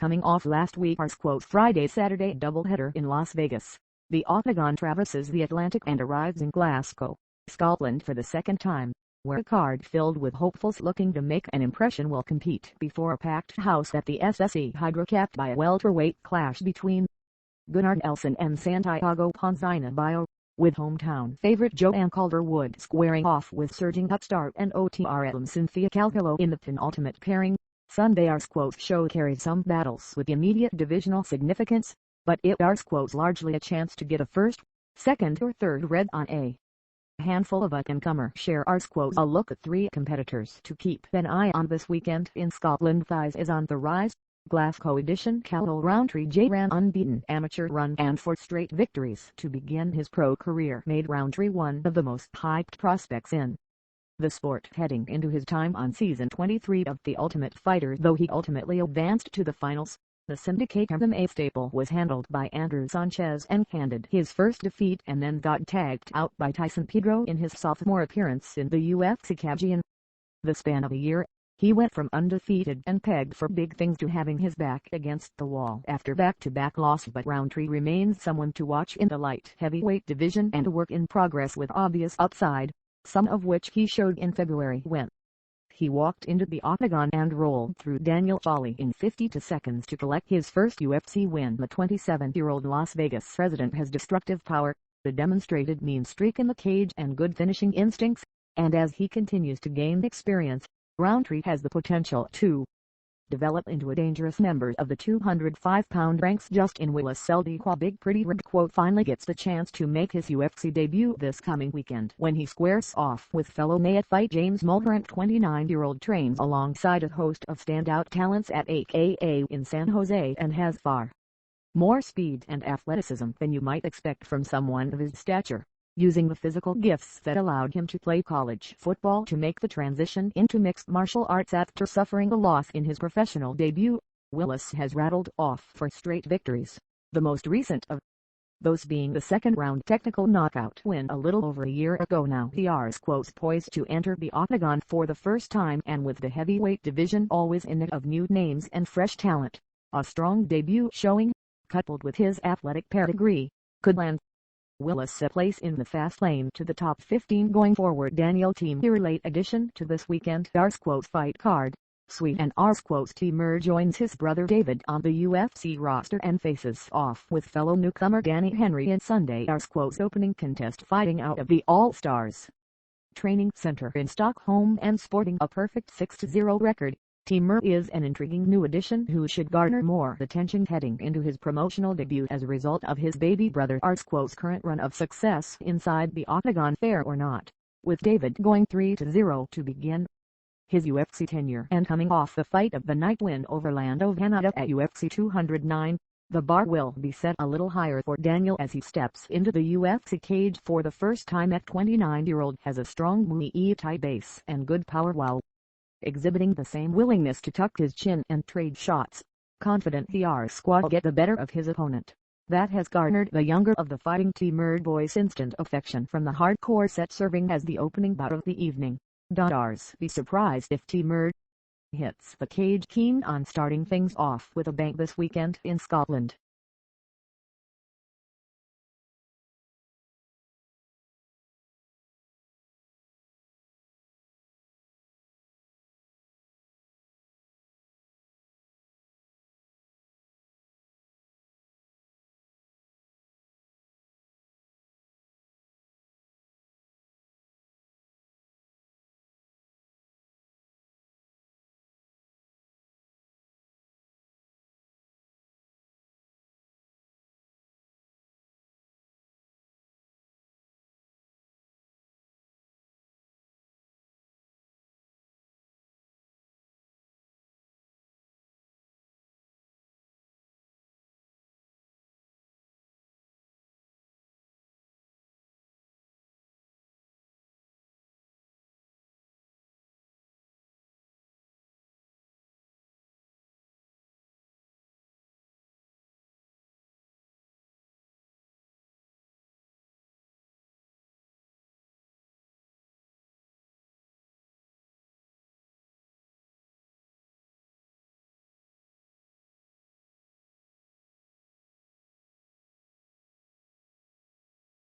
coming off last week's rsquos Friday-Saturday doubleheader in Las Vegas. The Octagon traverses the Atlantic and arrives in Glasgow, Scotland for the second time, where a card filled with hopefuls looking to make an impression will compete before a packed house at the SSE HydroCapped by a welterweight clash between Gunnar and Santiago Ponzinibbio, with hometown favorite Joanne Calderwood squaring off with surging upstart and alum Cynthia Calvillo in the penultimate pairing. Sunday rsquos show carried some battles with immediate divisional significance, but it rsquos largely a chance to get a first, second or third red on a handful of and comersHere rsquos. A look at three competitors to keep an eye on this weekend in ScotlandThis is on the rise. Glasgow Edition Khalil Rountree JrAn unbeaten amateur run and 4 straight victories to begin his pro career made Rountree one of the most hyped prospects in the sport heading into his time on season 23 of The Ultimate Fighter. Though he ultimately advanced to the finals, the Syndicate MMA staple was handled by Andrew Sanchez and handed his first defeat and then got tagged out by Tyson Pedro in his sophomore appearance in the UFC cageIn. The span of a year, he went from undefeated and pegged for big things to having his back against the wall after back-to-back losses. But Rountree remains someone to watch in the light heavyweight division and a work in progress with obvious upside, some of which he showed in February when he walked into the octagon and rolled through Daniel Foley in 52 seconds to collect his first UFC win. The 27-year-old Las Vegas resident has destructive power, a demonstrated mean streak in the cage and good finishing instincts, and as he continues to gain experience, Rountree has the potential to develop into a dangerous member of the 205-pound ranksJustin. The Big Pretty Red finally gets the chance to make his UFC debut this coming weekend when he squares off with fellow neophyte James MulheronThe. 29-year-old trains alongside a host of standout talents at AKA in San Jose and has far more speed and athleticism than you might expect from someone of his stature, using the physical gifts that allowed him to play college football to make the transition into mixed martial arts after suffering a loss in his professional debut. Willis has rattled off 4 straight victories, the most recent of those being the second-round technical knockout win a little over a year ago. Now the rsquos poised to enter the octagon for the first time, and with the heavyweight division always in need of new names and fresh talent, a strong debut showing, coupled with his athletic pedigree, could land Willis a place in the fast lane to the top 15 going forward. Daniel Here late addition to this weekend rsquos fight card, Sweet and rsquos joins his brother David on the UFC roster and faces off with fellow newcomer Danny Henry in Sunday rsquos opening contest, fighting out of the Allstars Training Center in Stockholm and sporting a perfect 6-0 record. is an intriguing new addition who should garner more attention heading into his promotional debut as a result of his baby brother rsquos' current run of success inside the Octagon Fair or not, with David going 3-0 to begin his UFC tenure and coming off the fight of the night win over Lando Vannata at UFC 209. The bar will be set a little higher for Daniel as he steps into the UFC cage for the first time. At 29-year-old has a strong Muay Thai base and good power while exhibiting the same willingness to tuck his chin and trade shots, confident the rsquos will get the better of his opponent. That has garnered the younger of the fighting boys instant affection from the hardcore set, serving as the opening bout of the evening. Be surprised if hits the cage, keen on starting things off with a bang this weekend in Scotland.